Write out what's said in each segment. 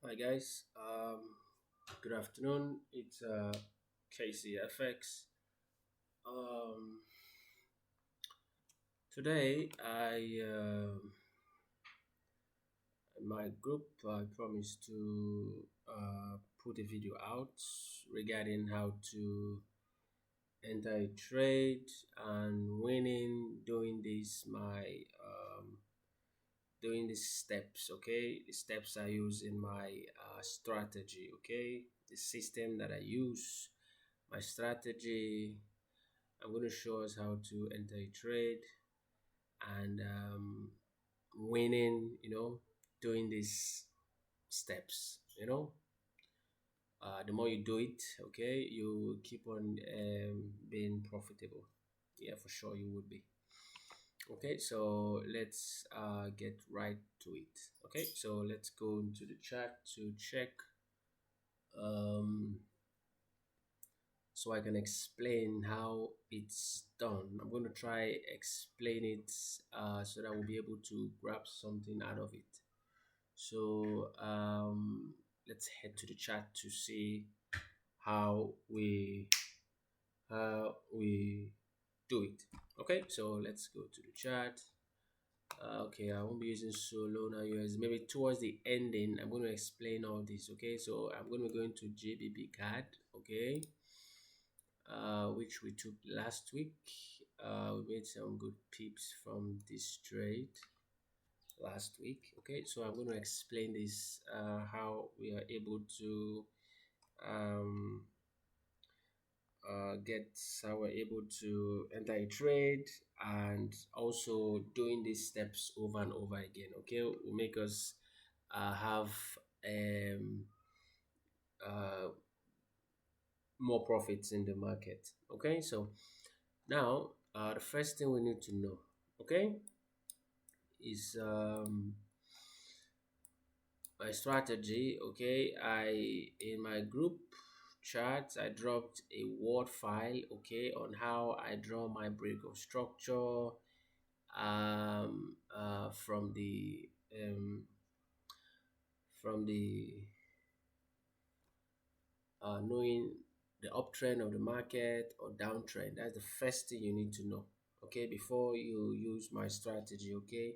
Hi guys, good afternoon. It's KCFX. Um, Today in my group I promised to put a video out regarding how to enter a trade and winning doing these steps. Okay, the steps I use in my strategy. Okay, the system that I use, my strategy. I'm going to show us how to enter a trade and winning, doing these steps. The more you do it, okay, you keep on being profitable. Yeah, for sure you would be. Okay, so let's get right to it. Okay, so let's go into the chat to check um, so I can explain how it's done. I'm going to try explain it so that we'll be able to grab something out of it. So let's head to the chat to see how we do it. Okay, so let's go to the chat. Okay, I won't be using Solana US. Maybe towards the ending, I'm going to explain all this. Okay, so I'm going to go into JBP card. Okay, which we took last week. We made some good pips from this trade last week. Okay, so I'm going to explain this how we are able to um, get how we're able to enter a trade and also doing these steps over and over again. Okay, will make us have um, uh, more profits in the market. Okay, so now the first thing we need to know, okay, is my strategy. Okay, in my group charts I dropped a word file, okay, on how I draw my break of structure from the knowing the uptrend of the market or downtrend. That's the first thing you need to know, okay, before you use my strategy. Okay,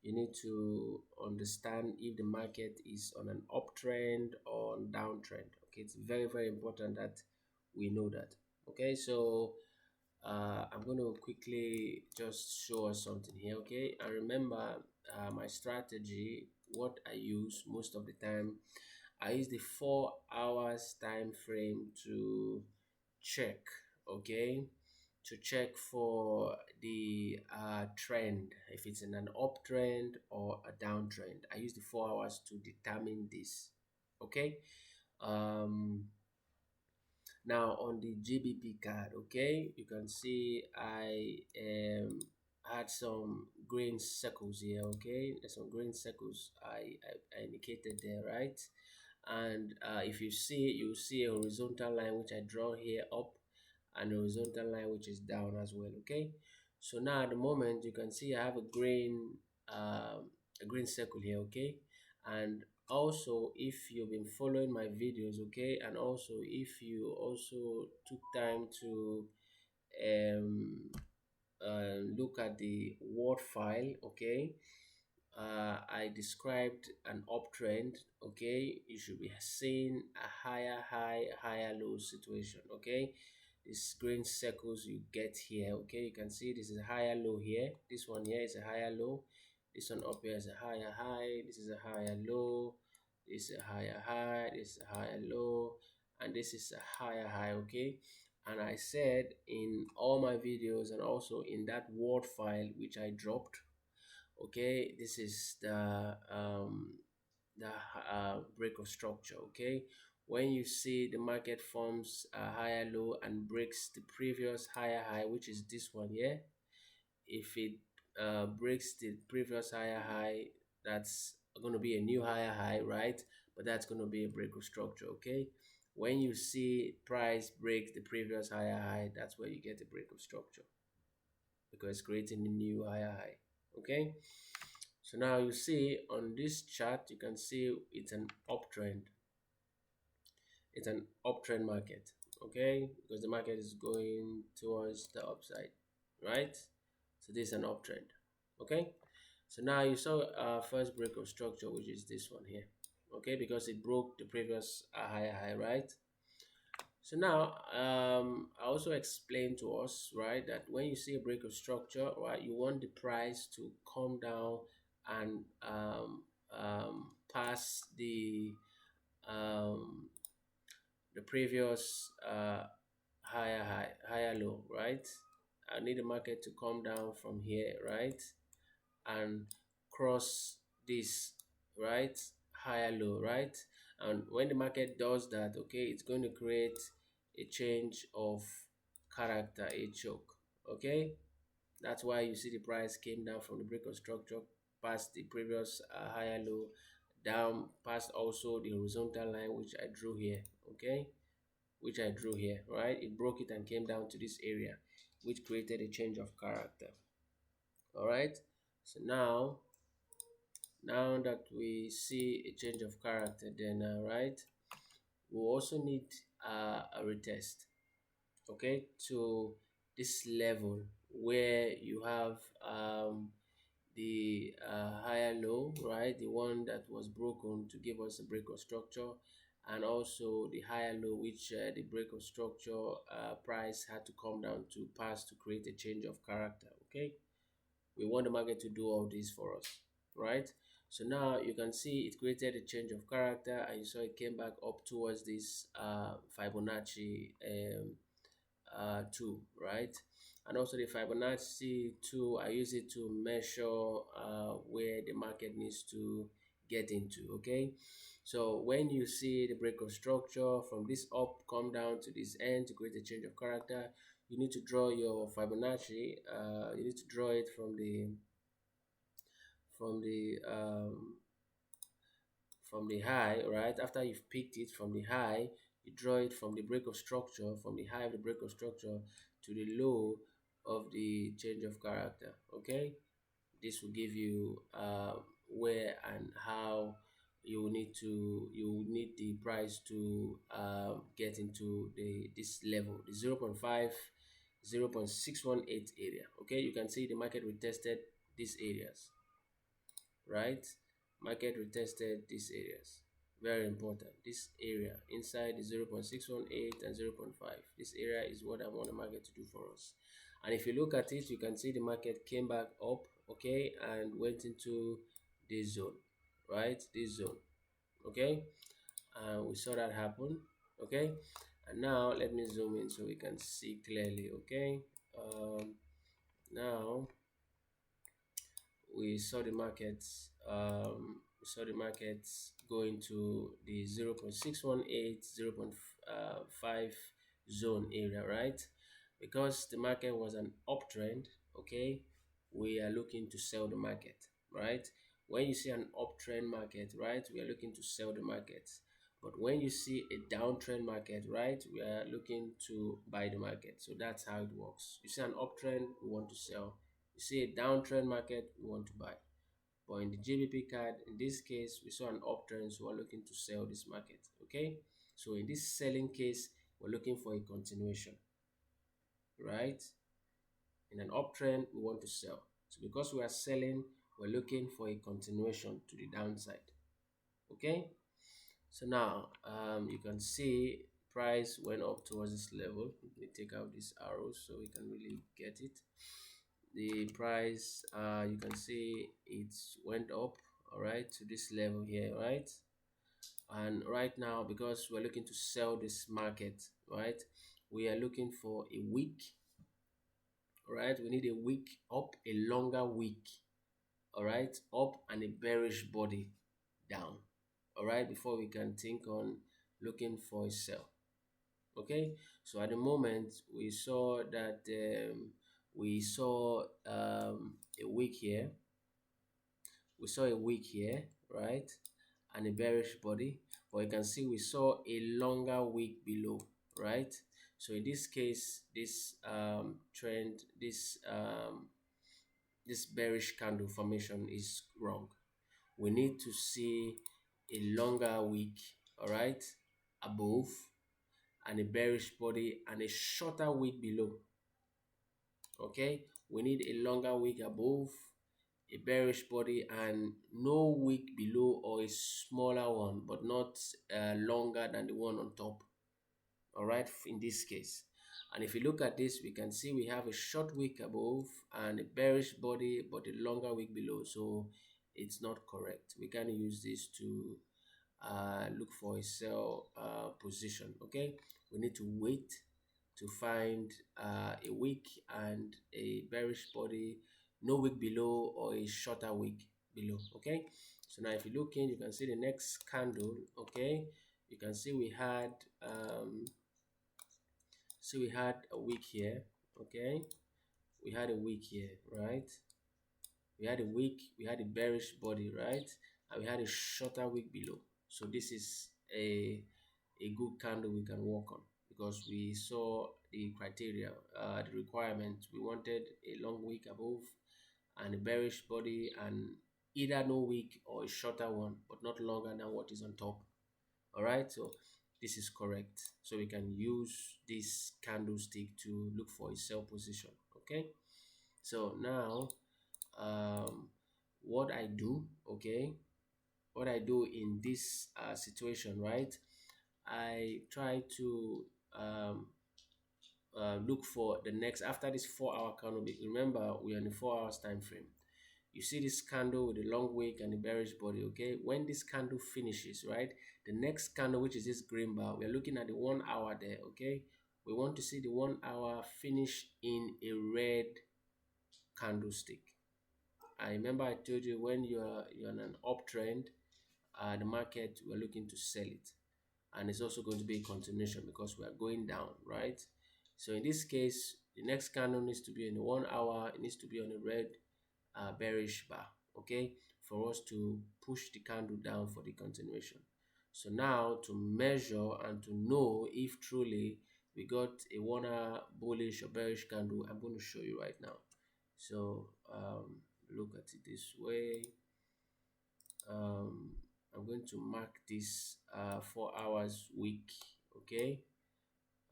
you need to understand if the market is on an uptrend or downtrend. Okay, it's very, very important that we know that. Okay, so I'm going to quickly just show us something here. Okay, and remember my strategy, what I use most of the time, I use the 4 hours time frame to check. Okay, to check for the trend, if it's in an uptrend or a downtrend. I use the 4 hours to determine this. Okay, um now on the GBP card, okay, you can see I had some green circles here. Okay, there's some green circles I indicated there, right? And if you see, you see a horizontal line which I draw here up, and a horizontal line which is down as well. Okay, so now at the moment you can see I have a green circle here. Okay, and also if you've been following my videos, okay, and also if you also took time to um look at the word file, okay, I described an uptrend. Okay, you should be seeing a higher high, higher low situation. Okay, these green circles you get here, okay, you can see this is a higher low here, this one here is a higher low, this one up here is a higher high, this is a higher low, this is a higher high, this is a higher low, and this is a higher high. Okay, and I said in all my videos and also in that word file which I dropped, okay, this is the break of structure. Okay, when you see the market forms a higher low and breaks the previous higher high, which is this one here, if it breaks the previous higher high, that's going to be a new higher high, right? But that's going to be a break of structure. Okay, when you see price break the previous higher high, that's where you get a break of structure, because it's creating a new higher high. Okay, So now you see on this chart, you can see it's an uptrend. It's an uptrend market, okay? Because the market is going towards the upside, right? So this is an uptrend, okay? So now you saw our first break of structure, which is this one here, okay? Because it broke the previous higher high, right? So now, I also explained to us, right, that when you see a break of structure, right, you want the price to come down and pass um, the previous higher low, right? I need the market to come down from here, right, and cross this, right, higher low, right? And when the market does that, okay, it's going to create a change of character, a choke, okay? That's why you see the price came down from the break of structure past the previous higher low, down past also the horizontal line which I drew here, okay, which I drew here, right? It broke it and came down to this area, which created a change of character. All right. So now that we see a change of character, then right, we also need a retest, okay, to this level where you have the higher low, right, the one that was broken to give us a break of structure, and also the higher low which the break of structure price had to come down to pass to create a change of character, okay? We want the market to do all this for us, right? So now you can see it created a change of character, and you saw it came back up towards this Fibonacci 2, right? And also the Fibonacci 2, I use it to measure where the market needs to get into, okay? So when you see the break of structure from this up come down to this end to create a change of character, you need to draw your Fibonacci. You need to draw it from the um, from the high, right? After you've picked it from the high, you draw it from the break of structure, from the high of the break of structure to the low of the change of character, okay? This will give you where and how you need the price to get into this level, the 0.5 0.618 area, okay? You can see the market retested these areas, right? Market retested these areas. Very important. This area inside the 0.618 and 0.5. This area is what I want the market to do for us. And if you look at it, you can see the market came back up, okay, and went into this zone, right? This zone, okay? And we saw that happen, okay? And now let me zoom in so we can see clearly, okay? Now we saw the markets going to the 0.618 0.5 zone area, right? Because the market was an uptrend, okay, we are looking to sell the market, right? When you see an uptrend market, right, we are looking to sell the market. But when you see a downtrend market, right, we are looking to buy the market. So that's how it works. You see an uptrend, we want to sell. You see a downtrend market, we want to buy. But in the GBP card, in this case, we saw an uptrend, so we're looking to sell this market, okay? So in this selling case, we're looking for a continuation, right? In an uptrend, we want to sell. So because we are selling, we're looking for a continuation to the downside, okay? So now you can see price went up towards this level. Let me take out these arrows so we can really get it. The price, you can see it went up, all right, to this level here, right? And right now, because we're looking to sell this market, right, we are looking for a week, right? We need a week up, a longer week, all right, up, and a bearish body down, all right, before we can think on looking for a sell, okay? So at the moment we saw that we saw a week here, right, and a bearish body, but you can see we saw a longer week below, right? So in this case, this trend, this this bearish candle formation is wrong. We need to see a longer wick, all right, above, and a bearish body and a shorter wick below. Okay, we need a longer wick above, a bearish body, and no wick below, or a smaller one but not longer than the one on top. All right, in this case. And if you look at this, we can see we have a short wick above and a bearish body but a longer wick below, so it's not correct. We can use this to look for a sell position. Okay, we need to wait to find a wick and a bearish body, no wick below or a shorter wick below. Okay, so now if you look in, you can see the next candle. Okay, you can see we had a wick here. Okay, we had a wick here, right? We had a wick, we had a bearish body, right? And we had a shorter wick below. So this is a good candle we can work on, because we saw the criteria, the requirement. We wanted a long wick above and a bearish body, and either no wick or a shorter one, but not longer than what is on top. All right, so this is correct. So we can use this candlestick to look for a sell position. Okay, so now um what I do, okay, what I do in this situation, right? I try to look for the next after this 4 hour candle. Remember, we are in the 4 hours time frame. You see this candle with the long wick and the bearish body. Okay, when this candle finishes, right, the next candle, which is this green bar, we are looking at the 1 hour there. Okay, we want to see the 1 hour finish in a red candlestick. I remember I told you, when you're on an uptrend, the market, we're looking to sell it, and it's also going to be a continuation because we are going down, right? So in this case, the next candle needs to be in the 1 hour. It needs to be on a red bearish bar, okay, for us to push the candle down for the continuation. So now, to measure and to know if truly we got a 1 hour bullish or bearish candle, I'm going to show you right now. So look at it this way. um, I'm going to mark this 4 hours wick, okay,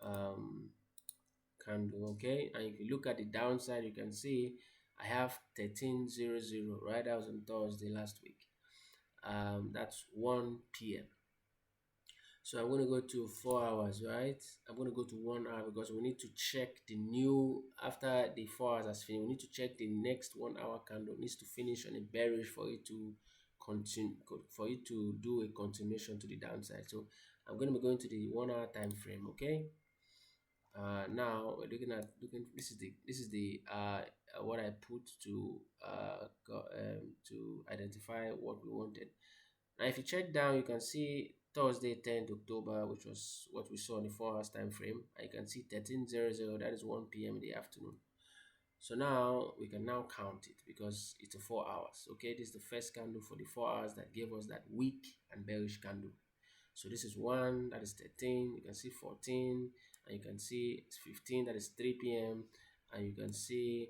um, candle, okay. And if you look at the downside, you can see I have 1300, right? That was on Thursday last week. That's 1 p.m. So I'm going to go to 4 hours, right? I'm going to go to 1 hour, because we need to check the new, after the 4 hours has finished, we need to check the next 1 hour candle. It needs to finish on a bearish for it to continue, for it to do a continuation to the downside. So I'm going to be going to the 1 hour time frame, okay? Now we're looking. This is the what I put to identify what we wanted. Now, if you check down, you can see Thursday, 10th October, which was what we saw in the 4 hours time frame. And you can see 1300. That is 1 p.m. in the afternoon. So now we can now count it, because it's a 4 hours. Okay, this is the first candle for the 4 hours that gave us that weak and bearish candle. So this is 1, that is 13. You can see 14, and you can see it's 15, that is 3 p.m. And you can see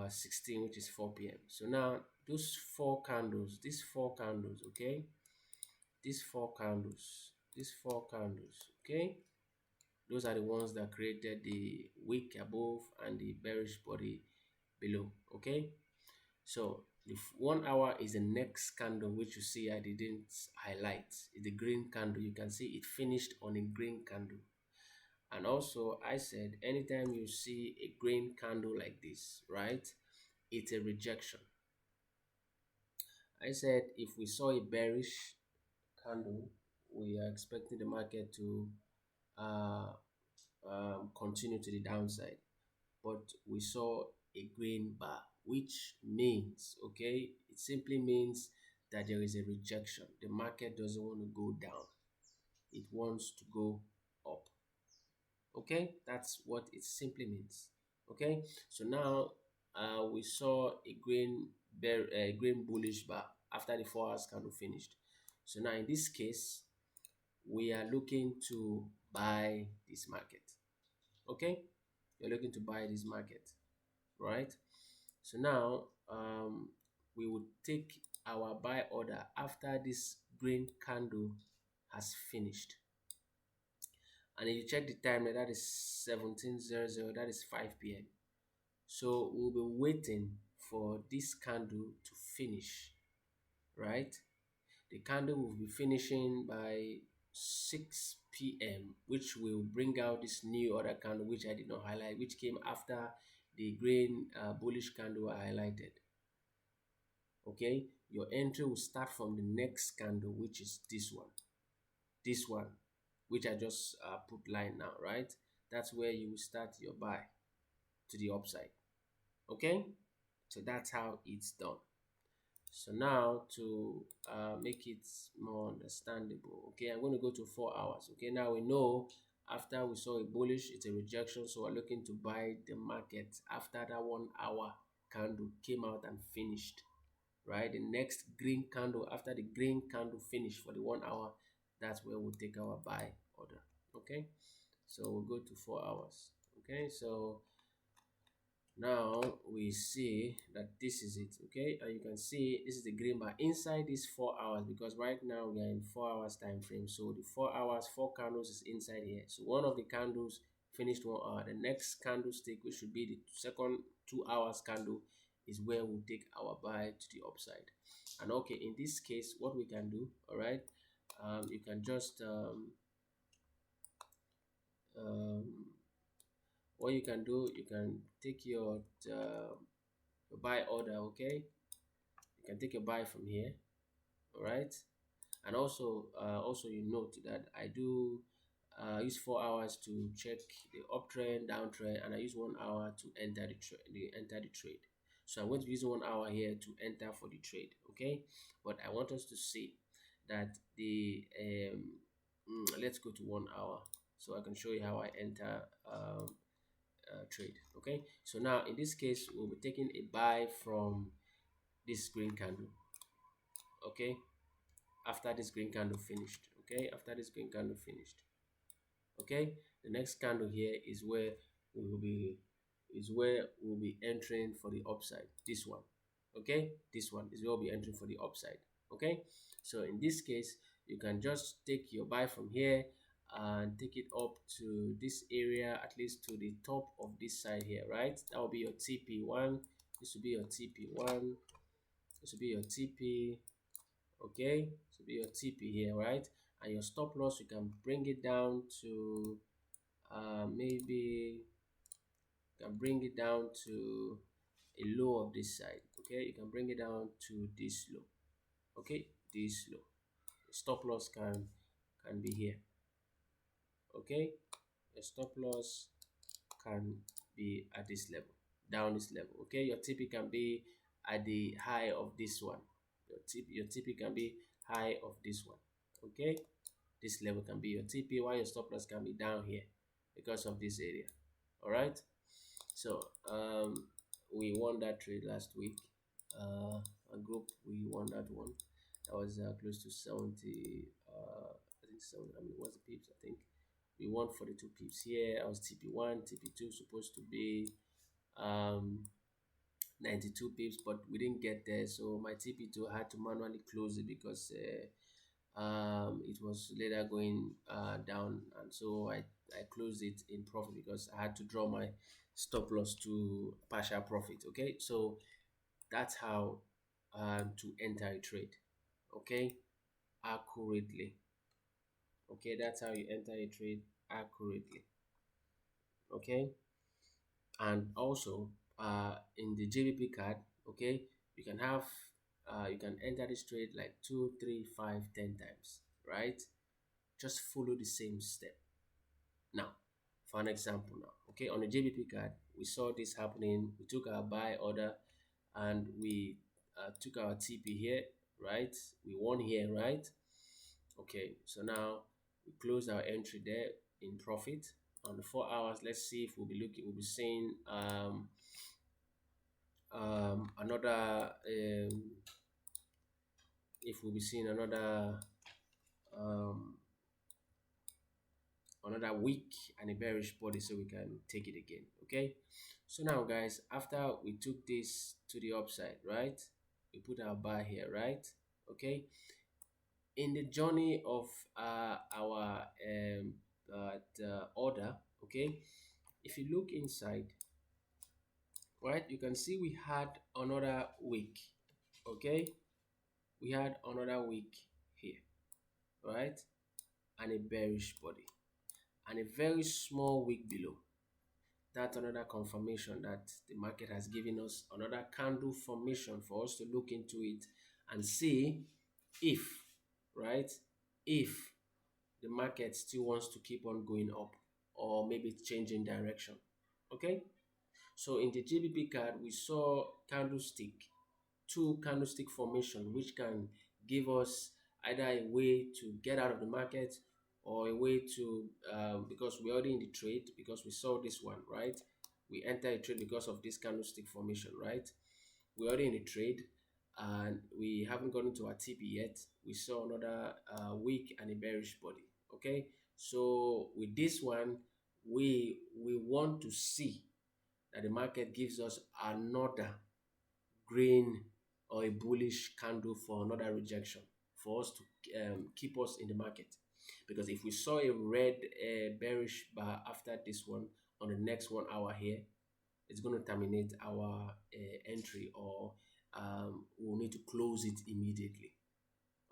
16, which is 4 p.m. So now these four candles, okay, these four candles, okay, those are the ones that created the wick above and the bearish body below. Okay, so the 1 hour is the next candle, which you see I didn't highlight. It's the green candle. You can see it finished on a green candle. And also, I said anytime you see a green candle like this, right, it's a rejection. I said if we saw a bearish candle, we are expecting the market to uh, continue to the downside. But we saw a green bar, which means, okay, it simply means that there is a rejection. The market doesn't want to go down, it wants to go up. Okay, that's what it simply means. Okay, so now we saw a green bullish bar after the 4 hours candle finished. So now in this case, we are looking to buy this market. Okay, you're looking to buy this market, right? So now um, we would take our buy order after this green candle has finished. And if you check the time, that is 17:00, that is 5 p.m. So we'll be waiting for this candle to finish, right? The candle will be finishing by 6 p.m., which will bring out this new other candle, which I did not highlight, which came after the green bullish candle I highlighted. Okay, your entry will start from the next candle, which is this one, which I just put line now, right? That's where you will start your buy to the upside. Okay, so that's how it's done. So now to make it more understandable, okay, I'm going to go to 4 hours. Okay, now we know after we saw a bullish, it's a rejection, so we're looking to buy the market after that 1 hour candle came out and finished, right? The next green candle, after the green candle finish for the 1 hour, that's where we'll take our buy order. Okay, so we'll go to 4 hours. Okay, so now we see that this is it. Okay, and you can see this is the green bar inside these 4 hours, because right now we are in 4 hours time frame. So the 4 hours, four candles is inside here. So one of the candles finished 1 hour. The next candlestick, which should be the second 2 hours candle, is where we'll take our buy to the upside. And okay, in this case, what we can do, all right, you can just um, what you can do, you can take your buy order. Okay, you can take a buy from here, all right. And also you note that I do use 4 hours to check the uptrend, downtrend, and I use 1 hour to enter the trade. So I'm going to use 1 hour here to enter for the trade. Okay, but I want us to see that the let's go to 1 hour so I can show you how I enter trade. Okay, so now in this case we'll be taking a buy from this green candle. Okay, after this green candle finished. Okay, after this green candle finished. Okay, the next candle here is where we will be entering for the upside. This one. Okay, this one is where we'll be entering for the upside. Okay, so in this case you can just take your buy from here and take it up to this area, at least to the top of this side here, right? That will be your TP1. This will be your TP1. This will be your TP. Okay, so be your TP here, right? And your stop loss, you can bring it down to maybe you can bring it down to a low of this side. Okay, you can bring it down to this low. Okay, this low. Stop loss can be here. Okay, the stop loss can be at this level, down this level. Okay, your TP can be at the high of this one. Your TP can be high of this one. Okay, this level can be your TP, while your stop loss can be down here because of this area. All right, so we won that trade last week. A group, we won that one. That was close to 70. I think 70. I mean, what's the pips? I think we won 42 pips here. I was TP1, TP2 supposed to be 92 pips, but we didn't get there, so my TP2 had to manually close it because it was later going down, and so I closed it in profit because I had to draw my stop loss to partial profit. Okay, so that's how to enter a trade, okay, accurately. Okay, that's how you enter a trade accurately. Okay, and also in the JVP card, okay, you can have you can enter this trade like 2, 3, 5, 10 times, right? Just follow the same step. Now, for an example now, okay, on the JVP card, we saw this happening. We took our buy order and we took our TP here, right? We won here, right? Okay, so now we close our entry there in profit. On the 4 hours, let's see if we'll be seeing another if we'll be seeing another um, another week and a bearish body so we can take it again. Okay, so now guys, after we took this to the upside, right, we put our bar here, right? Okay, in the journey of our order, okay, if you look inside, right, you can see we had another week. Okay, we had another week here, right, and a bearish body and a very small wick below. That's another confirmation that the market has given us another candle formation for us to look into it and see if, right, if the market still wants to keep on going up or maybe changing direction. Okay, so in the GBP card, we saw candlestick, two candlestick formation, which can give us either a way to get out of the market or a way to, because we're already in the trade, because we saw this one, right? We enter a trade because of this candlestick formation, right? We're already in a trade and we haven't gone into our TP yet. We saw another weak and a bearish body. Okay, so with this one, we want to see that the market gives us another green or a bullish candle for another rejection for us to keep us in the market. Because if we saw a red bearish bar after this one on the next 1 hour here, it's going to terminate our entry, or we'll need to close it immediately.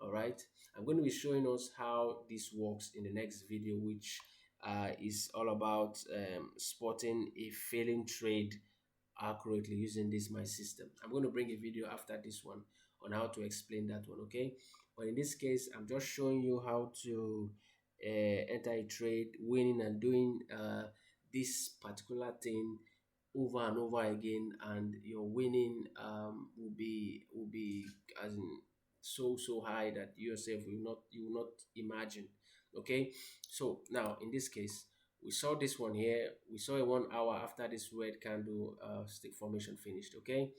All right, I'm going to be showing us how this works in the next video, which is all about spotting a failing trade accurately using this my system. I'm going to bring a video after this one on how to explain that one. Okay, but in this case, I'm just showing you how to enter a trade, winning and doing this particular thing over and over again, and your winning will be as in so high that you yourself will not imagine. Okay, so now in this case, we saw this one here. We saw a 1 hour after this red candle stick formation finished. Okay,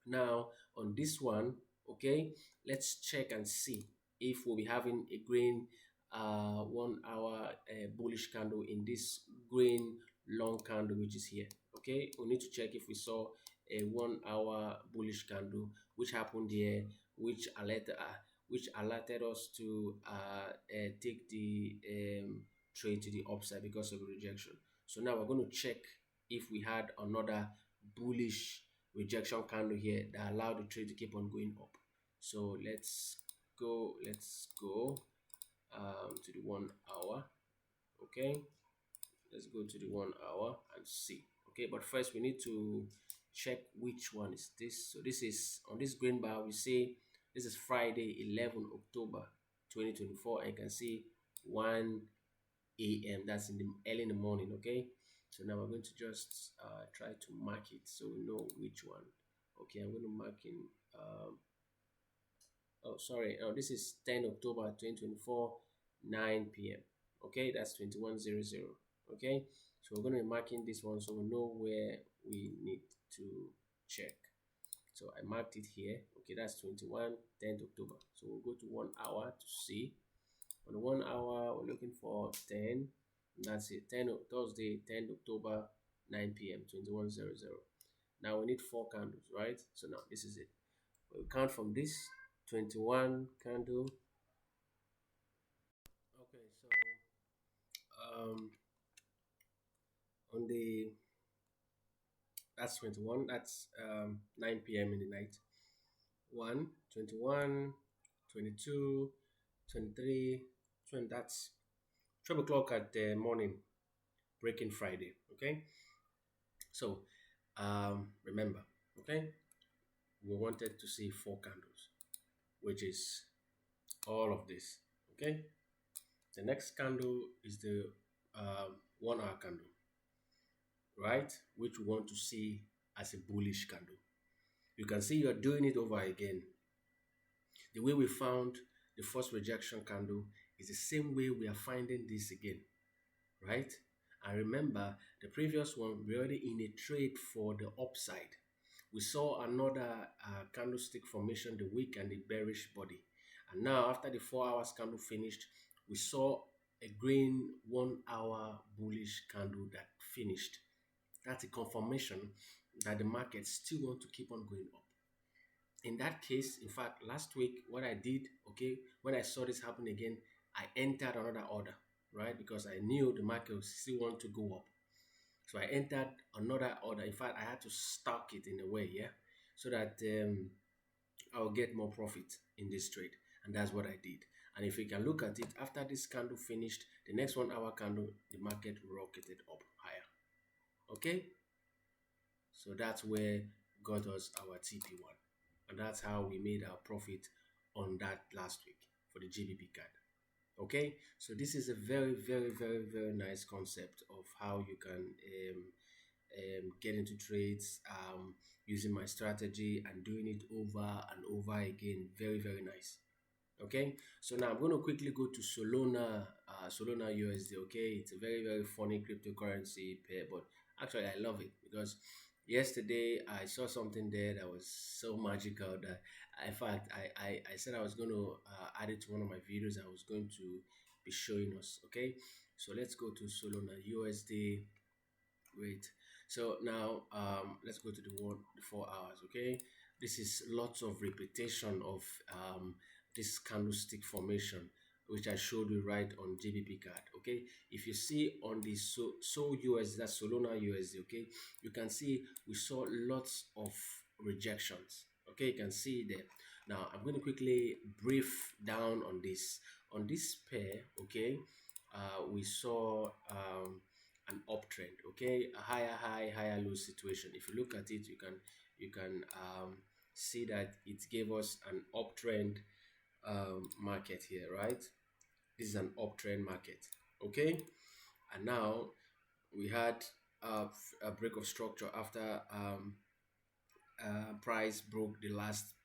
now on this one, okay, let's check and see if we'll be having a green 1 hour bullish candle in this green long candle which is here. Okay, we need to check if we saw a 1 hour bullish candle which happened here, which alerted us to take the trade to the upside because of rejection. So now we're going to check if we had another bullish rejection candle here that allowed the trade to keep on going up. So let's go to the 1 hour. Okay, let's go to the 1 hour and see. Okay, but first we need to check which one is this. So this is on this green bar. We say this is Friday 11 October 2024, and you can see 1 a.m. that's in the early in the morning. Okay, so now we're going to just try to mark it so we know which one. Okay, I'm going to mark in oh sorry, this is 10 October 2024, 9 p.m. Okay, that's 2100. Okay, so we're going to be marking this one so we know where we need to check. So I marked it here. Okay, that's 21 10th October. So we'll go to 1 hour to see. On the 1 hour, we're looking for 10. That's it. Thursday, 10th October, 9 p.m. 2100. Now we need 4 candles, right? So now this is it. We'll count from this 21 candle. Okay, so on the that's 21, that's 9 p.m. in the night. 1 21 22 23 20, that's 12 o'clock at the morning, breaking Friday. Okay, so remember, okay, we wanted to see 4 candles, which is all of this. Okay, the next candle is the 1 hour candle, right, which we want to see as a bullish candle. You can see you're doing it over again. The way we found the first rejection candle is the same way we are finding this again, right? And remember, the previous one, we're already in a trade for the upside. We saw another candlestick formation, the wick and the bearish body. And now, after the 4 hours candle finished, we saw a green 1 hour bullish candle that finished. That's a confirmation that the market still want to keep on going up. In that case, in fact, last week, what I did, okay, when I saw this happen again, I entered another order, right? Because I knew the market would still want to go up. So I entered another order. In fact, I had to stock it in a way, yeah, so that I'll get more profit in this trade. And that's what I did. And if you can look at it, after this candle finished, the next 1 hour candle, the market rocketed up higher. Okay? So that's where got us our TP1. And that's how we made our profit on that last week for the GBP card. Okay, so this is a very, very, very, very nice concept of how you can get into trades using my strategy and doing it over and over again. Very, very nice. Okay, so now I'm going to quickly go to Solana USD. Okay, it's a very, very funny cryptocurrency pair, but actually I love it because yesterday I saw something there that was so magical that in fact I said I was going to add it to one of my videos. I was going to be showing us. Okay, so let's go to Solana USD. Great. So now let's go to the 4 hours. Okay, this is lots of repetition of this candlestick formation, which I showed you right on JBP card. Okay, if you see on the so USD, that's Solana USD. Okay, you can see we saw lots of rejections. Okay, you can see there. Now I'm going to quickly brief down on this pair. Okay, we saw an uptrend, okay, a higher high, higher low situation. If you look at it, you can see that it gave us an uptrend market here, right? This is an uptrend market, okay, and now we had a break of structure after price broke the last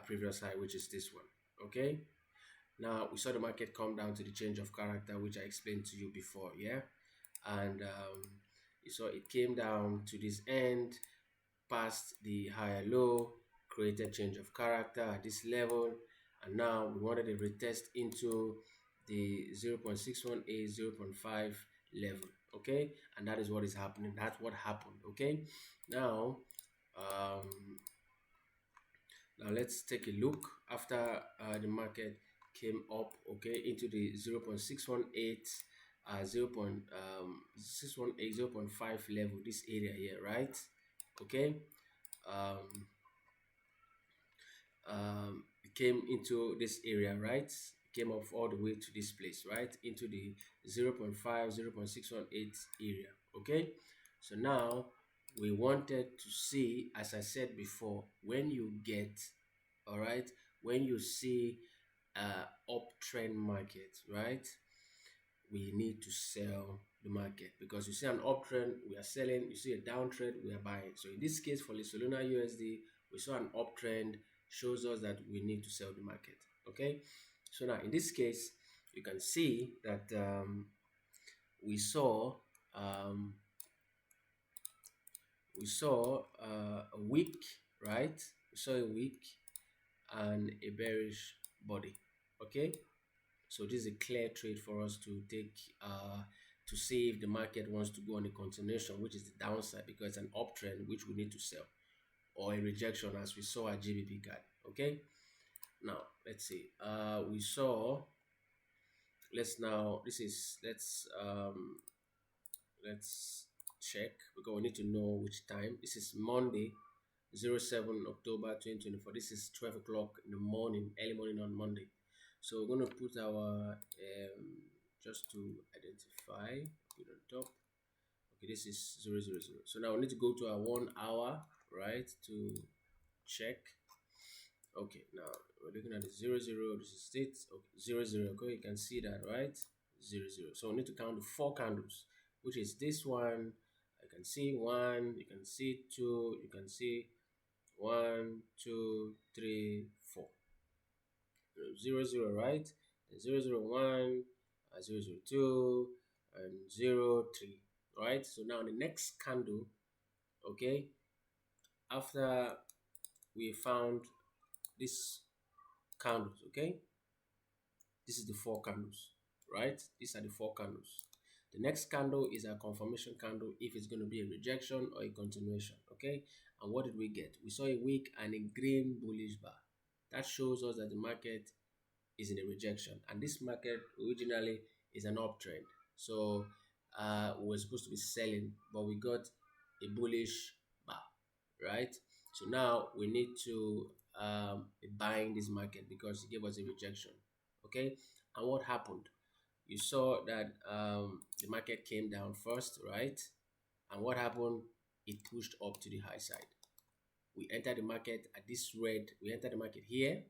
previous high, which is this one, okay. Now we saw the market come down to the change of character, which I explained to you before, yeah, and you saw it came down to this end, past the higher low, created change of character at this level, and now we wanted a retest into the 0.618, 0.5 level, okay, and that is what is happening. That's what happened, okay. Now now let's take a look after the market came up, okay, into the 0.618 0.618 0.5 level, this area here, right? Okay, um, it came into this area, right? Came up all the way to this place, right, into the 0.5 0.618 area, okay. So now we wanted to see, as I said before, when you get, all right, when you see uptrend market, right, we need to sell the market, because you see an uptrend, we are selling, you see a downtrend, we are buying. So in this case for the Solana USD, we saw an uptrend, shows us that we need to sell the market, okay. So now in this case you can see that we saw um, a week, right? We saw a week and a bearish body, okay. So this is a clear trade for us to take to see if the market wants to go on a continuation, which is the downside, because it's an uptrend which we need to sell, or a rejection as we saw at GBP card, okay. Now let's see, we saw, let's now, this is, let's check, because we need to know which time. This is Monday, 07 October 2024. This is 12 o'clock in the morning, early morning on Monday. So we're going to put our just to identify, put on top. Okay, this is 000. So now we need to go to our 1 hour, right, to check. Okay, now we're looking at the 00. This is it. Okay, 00. Okay, you can see that, right? 00. So we need to count the 4 candles, which is this one. You can see 1, you can see 2, you can see 1, 2, 3, 4. 00, right? 001, 002, and 03, right? So now the next candle, okay, after we found this candles, okay, this is the 4 candles, right? These are the four candles. The next candle is a confirmation candle if it's going to be a rejection or a continuation, okay? And what did we get? We saw a wick and a green bullish bar. That shows us that the market is in a rejection, and this market originally is an uptrend. So we're supposed to be selling, but we got a bullish bar, right? So now we need to be buying this market because it gave us a rejection, okay? And what happened? You saw that the market came down first, right? And what happened? It pushed up to the high side. We entered the market at this red. We entered the market here,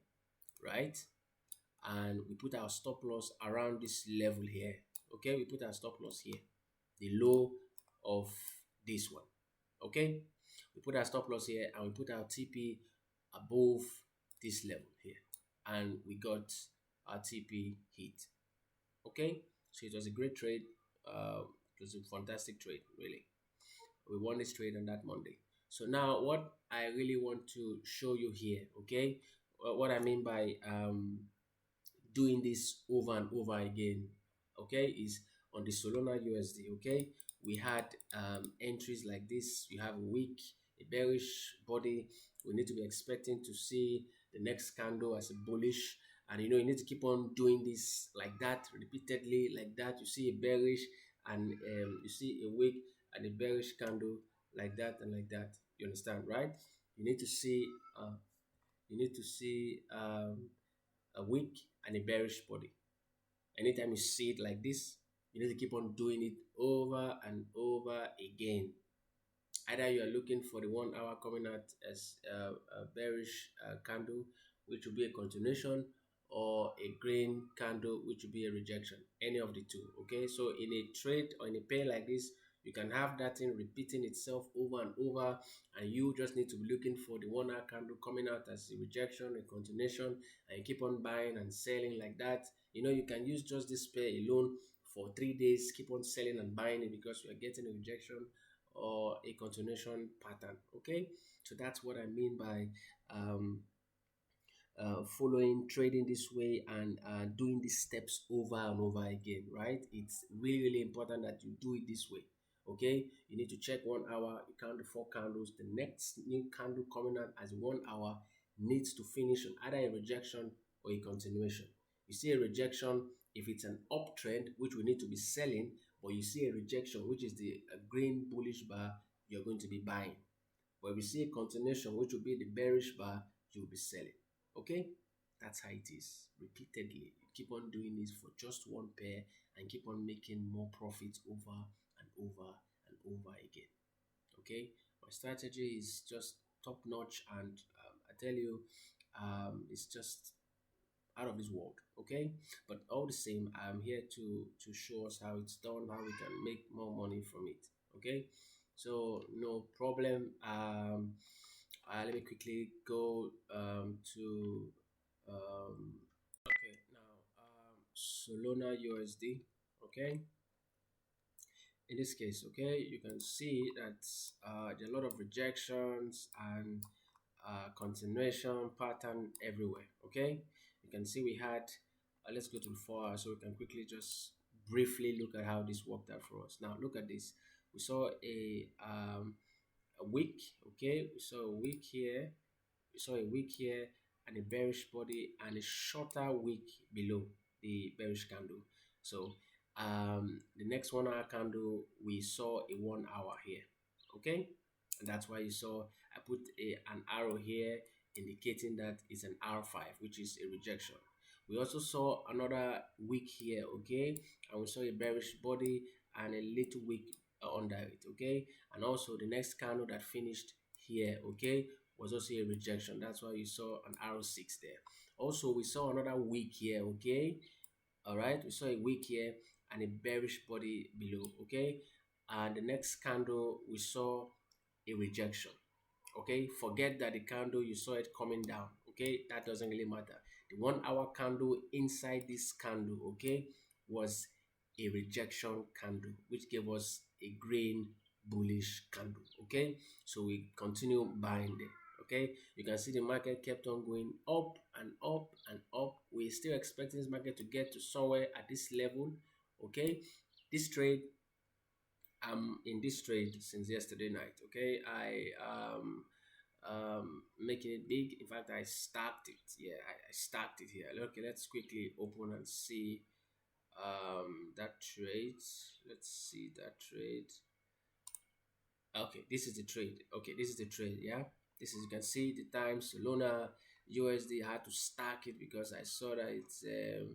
right? And we put our stop loss around this level here. Okay, we put our stop loss here, the low of this one. Okay, we put our stop loss here and we put our TP above this level here, and we got our TP hit. Okay, so it was a great trade. It was a fantastic trade, really. We won this trade on that Monday. So now, what I really want to show you here, okay, what I mean by doing this over and over again, okay, is on the Solana USD, okay. We had entries like this. You have a weak, a bearish body. We need to be expecting to see the next candle as a bullish, and you need to keep on doing this like that repeatedly, like that. You see a bearish and you see a weak and a bearish candle like that and like that. You understand, right? You need to see uh, you need to see a weak and a bearish body. Anytime you see it like this, you need to keep on doing it over and over again. Either you are looking for the 1 hour coming out as a bearish candle, which will be a continuation, or a green candle, which will be a rejection. Any of the two. Okay, so in a trade or in a pair like this, you can have that thing repeating itself over and over, and you just need to be looking for the 1 hour candle coming out as a rejection, a continuation, and you keep on buying and selling like that. You can use just this pair alone for 3 days, keep on selling and buying it because you are getting a rejection or a continuation pattern. Okay, so that's what I mean by following trading this way and doing these steps over and over again, right? It's really, really important that you do it this way. Okay, you need to check 1 hour, you count the four candles. The next new candle coming out as 1 hour needs to finish on either a rejection or a continuation. You see a rejection if it's an uptrend, which we need to be selling, but you see a rejection, which is the green bullish bar, you're going to be buying. But if you see a continuation, which will be the bearish bar, you'll be selling. Okay, that's how it is. Repeatedly, you keep on doing this for just one pair and keep on making more profits over and over and over again. Okay, my strategy is just top notch, and I tell you, it's just out of this world. Okay, but all the same, I'm here to show us how it's done, how we can make more money from it. Okay, so no problem. Let me quickly go to okay, now Solana USD. Okay, in this case, okay, you can see that there are a lot of rejections and continuation pattern everywhere. Okay, you can see we had let's go to the 4 hours so we can quickly just briefly look at how this worked out for us. Now look at this. We saw a wick. Okay, we saw a wick here, we saw a wick here, and a bearish body and a shorter wick below the bearish candle. So the next 1 hour candle, we saw a 1 hour here. Okay, and that's why you saw I put an arrow here indicating that it's an R5, which is a rejection. We also saw another wick here, okay, and we saw a bearish body and a little wick under it, okay, and also the next candle that finished here, okay, was also a rejection. That's why you saw an arrow 6 there. Also, we saw another wick here, okay, all right, we saw a wick here and a bearish body below, okay, and the next candle we saw a rejection. Okay, forget that the candle you saw it coming down. Okay, that doesn't really matter. The 1 hour candle inside this candle, okay, was a rejection candle, which gave us a green bullish candle. Okay, so we continue buying there. Okay, you can see the market kept on going up and up and up. We're still expecting this market to get to somewhere at this level. Okay, this trade, I'm in this trade since yesterday night. Okay, I making it big. In fact, I stacked it. Yeah, I stacked it here. Okay, let's quickly open and see that trade. Let's see that trade. Okay, this is the trade. Okay, this is the trade. Yeah, this is, you can see the time Solana USD. I had to stack it because I saw that it's a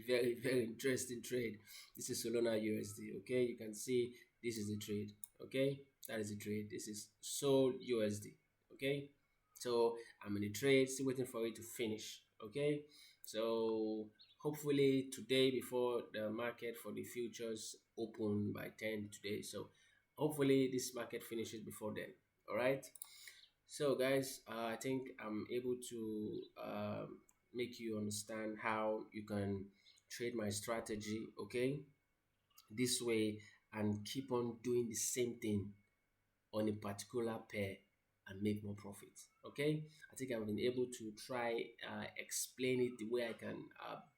very interesting trade. This is Solana USD. Okay, you can see this is the trade. Okay, that is the trade. This is sold USD. Okay, so I'm in the trade, still waiting for it to finish. Okay, so hopefully today, before the market for the futures open by 10 today, so hopefully this market finishes before then. All right, so guys, I think I'm able to make you understand how you can trade my strategy, okay, this way, and keep on doing the same thing on a particular pair and make more profit. Okay, I think I've been able to try explain it the way I can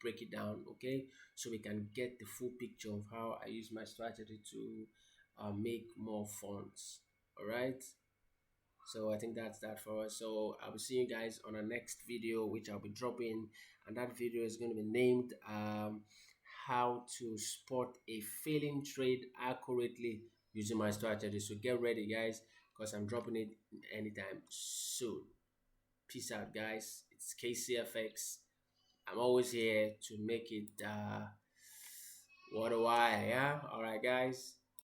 break it down. Okay, so we can get the full picture of how I use my strategy to make more funds. All right, so I think that's that for us. So I'll be seeing you guys on our next video, which I'll be dropping, and that video is going to be named how to spot a failing trade accurately using my strategy. So get ready, guys, because I'm dropping it anytime soon. Peace out, guys. It's KCFX. I'm always here to make it what a why. Yeah, all right, guys.